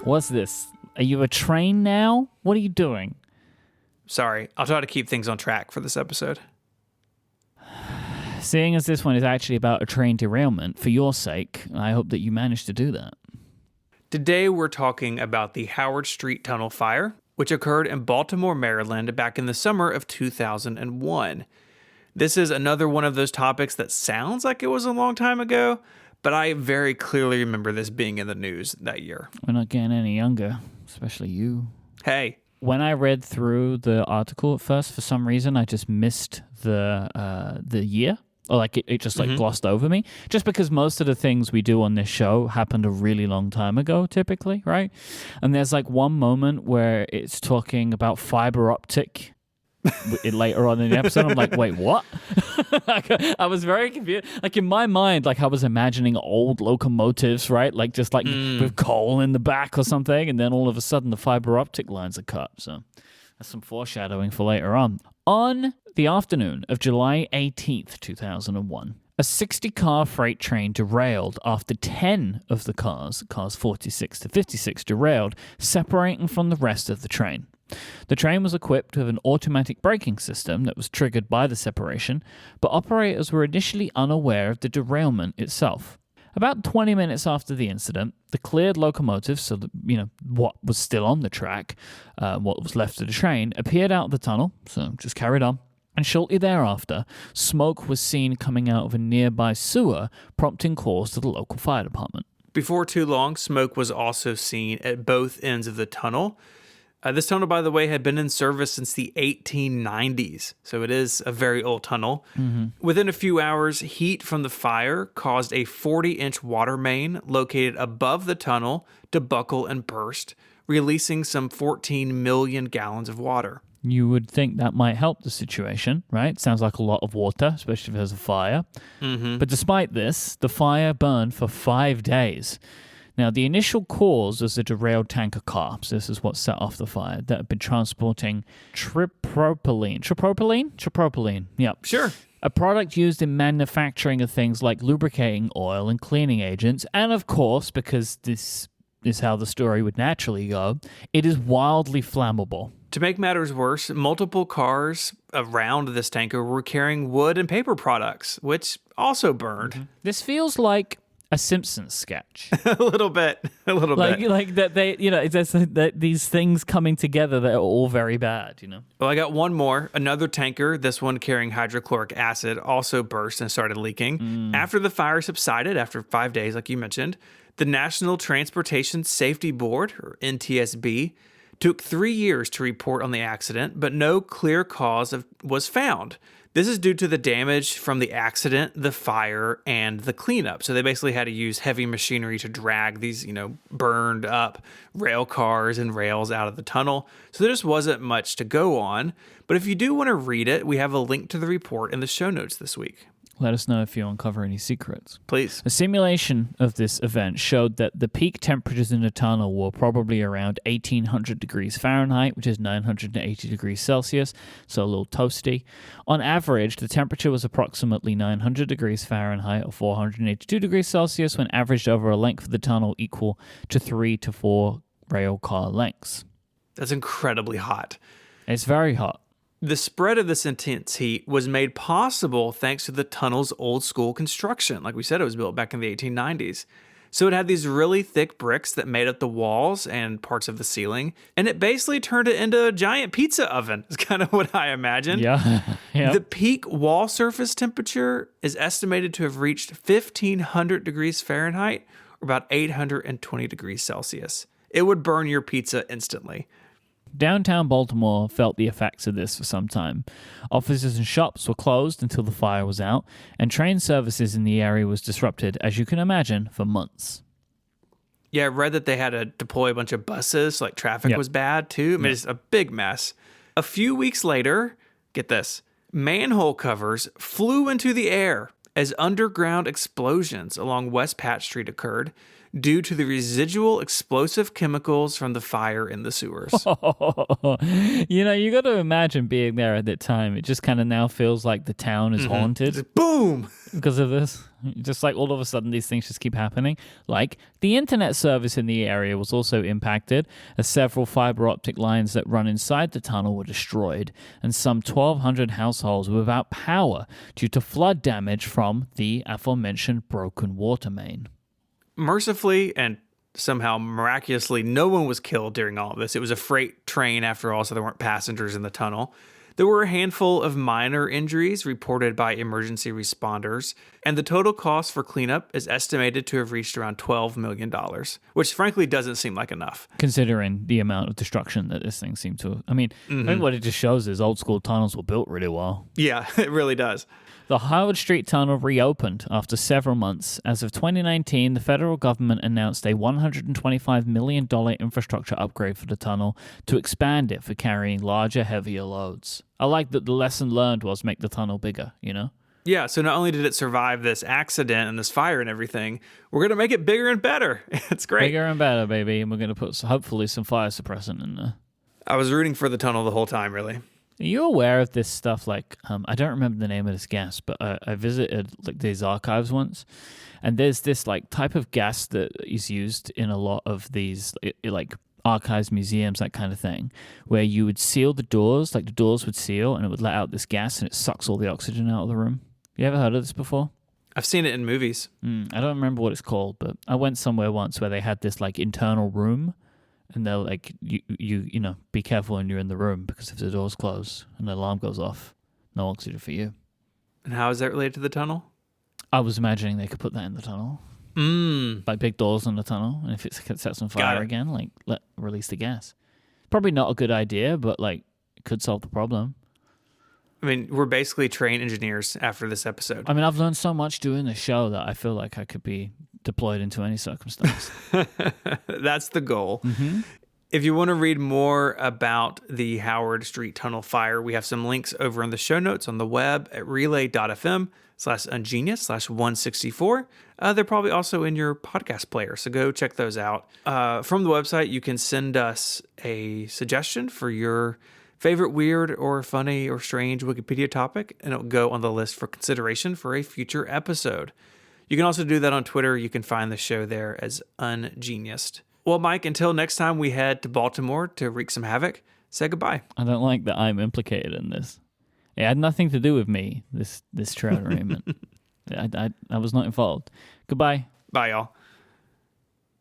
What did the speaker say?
What's this? Are you a train now? What are you doing? Sorry, I'll try to keep things on track for this episode. Seeing as this one is actually about a train derailment, for your sake, I hope that you managed to do that. Today we're talking about the Howard Street Tunnel Fire, which occurred in Baltimore, Maryland back in the summer of 2001. This is another one of those topics that sounds like it was a long time ago, but I very clearly remember this being in the news that year. We're not getting any younger, especially you. Hey. When I read through the article at first, for some reason, I just missed the year. Or like it just glossed over me. Just because most of the things we do on this show happened a really long time ago, typically, right? And there's like one moment where it's talking about fiber optic later on in the episode. I'm like, wait, what? I was very confused. Like in my mind, like I was imagining old locomotives, right? Like just like with coal in the back or something. And then all of a sudden the fiber optic lines are cut. So that's some foreshadowing for later on. On the afternoon of July 18th, 2001, a 60-car freight train derailed after 10 of the cars 46 to 56, derailed, separating from the rest of the train. The train was equipped with an automatic braking system that was triggered by the separation, but operators were initially unaware of the derailment itself. About 20 minutes after the incident, the cleared locomotives, so that, what was still on the track, what was left of the train, appeared out of the tunnel, so just carried on. And shortly thereafter, smoke was seen coming out of a nearby sewer, prompting calls to the local fire department. Before too long, smoke was also seen at both ends of the tunnel. This tunnel, by the way, had been in service since the 1890s, so it is a very old tunnel. Mm-hmm. Within a few hours, heat from the fire caused a 40-inch water main located above the tunnel to buckle and burst, releasing some 14 million gallons of water. You would think that might help the situation, right? Sounds like a lot of water, especially if there's a fire. Mm-hmm. But despite this, the fire burned for 5 days. Now, the initial cause was a derailed tanker car. So this is what set off the fire that had been transporting tripropylene. Tripropylene, yep. Sure. A product used in manufacturing of things like lubricating oil and cleaning agents. And of course, because this is how the story would naturally go, it is wildly flammable. To make matters worse, multiple cars around this tanker were carrying wood and paper products, which also burned. Mm-hmm. This feels like a Simpsons sketch. a little bit. Like that they, it's just that these things coming together that are all very bad, Well, I got one more. Another tanker, this one carrying hydrochloric acid, also burst and started leaking. After the fire subsided, after 5 days, like you mentioned, the National Transportation Safety Board, or NTSB, took 3 years to report on the accident, but no clear cause was found. This is due to the damage from the accident, the fire, and the cleanup. So they basically had to use heavy machinery to drag these, burned up rail cars and rails out of the tunnel. So there just wasn't much to go on. But if you do want to read it, we have a link to the report in the show notes this week. Let us know if you uncover any secrets. Please. A simulation of this event showed that the peak temperatures in the tunnel were probably around 1800 degrees Fahrenheit, which is 980 degrees Celsius, so a little toasty. On average, the temperature was approximately 900 degrees Fahrenheit or 482 degrees Celsius when averaged over a length of the tunnel equal to 3 to 4 rail car lengths. That's incredibly hot. It's very hot. The spread of this intense heat was made possible thanks to the tunnel's old school construction. Like we said, it was built back in the 1890s. So it had these really thick bricks that made up the walls and parts of the ceiling, and it basically turned it into a giant pizza oven. Is kind of what I imagined. Yeah. The peak wall surface temperature is estimated to have reached 1,500 degrees Fahrenheit, or about 820 degrees Celsius. It would burn your pizza instantly. Downtown Baltimore felt the effects of this for some time. Offices and shops were closed until the fire was out, and train services in the area was disrupted, as you can imagine, for months. Yeah, I read that they had to deploy a bunch of buses, like traffic was bad too. I mean, it's a big mess. A few weeks later, get this, manhole covers flew into the air as underground explosions along West Patch Street occurred. due to the residual explosive chemicals from the fire in the sewers. You got to imagine being there at that time. It just kind of now feels like the town is haunted. Just boom! Because of this. Just like all of a sudden these things just keep happening. Like the internet service in the area was also impacted as several fiber optic lines that run inside the tunnel were destroyed and some 1,200 households were without power due to flood damage from the aforementioned broken water main. Mercifully and somehow miraculously, no one was killed during all of this. It was a freight train after all, so there weren't passengers in the tunnel. There were a handful of minor injuries reported by emergency responders, and the total cost for cleanup is estimated to have reached around $12 million, which frankly doesn't seem like enough. Considering the amount of destruction that this thing seemed to... I mean, I think what it just shows is old school tunnels were built really well. Yeah, it really does. The Howard Street Tunnel reopened after several months. As of 2019, the federal government announced a $125 million infrastructure upgrade for the tunnel to expand it for carrying larger, heavier loads. I like that the lesson learned was make the tunnel bigger, Yeah, so not only did it survive this accident and this fire and everything, we're going to make it bigger and better. It's great. Bigger and better, baby. And we're going to put, hopefully, some fire suppressant in there. I was rooting for the tunnel the whole time, really. Are you aware of this stuff? Like, I don't remember the name of this gas, but I visited like these archives once, and there's this like type of gas that is used in a lot of these like archives, museums, that kind of thing, where you would seal the doors, like the doors would seal, and it would let out this gas, and it sucks all the oxygen out of the room. You ever heard of this before? I've seen it in movies. I don't remember what it's called, but I went somewhere once where they had this like internal room. And they're like, you know, be careful when you're in the room because if the door's closed and the alarm goes off, no oxygen for you. And how is that related to the tunnel? I was imagining they could put that in the tunnel. Like big doors in the tunnel. And if it sets on fire again, like release the gas. Probably not a good idea, but like it could solve the problem. I mean, we're basically trained engineers after this episode. I mean, I've learned so much doing this show that I feel like I could be deployed into any circumstance. That's the goal. If you want to read more about the Howard Street Tunnel fire, we have some links over in the show notes on the web at relay.fm/ungenius/164. They're probably also in your podcast player, so go check those out. From the website, you can send us a suggestion for your favorite weird or funny or strange Wikipedia topic, and it'll go on the list for consideration for a future episode. You can also do that on Twitter. You can find the show there as Ungeniused. Well, Mike, until next time we head to Baltimore to wreak some havoc, say goodbye. I don't like that I'm implicated in this. It had nothing to do with me, this trail arraignment. I was not involved. Goodbye. Bye, y'all.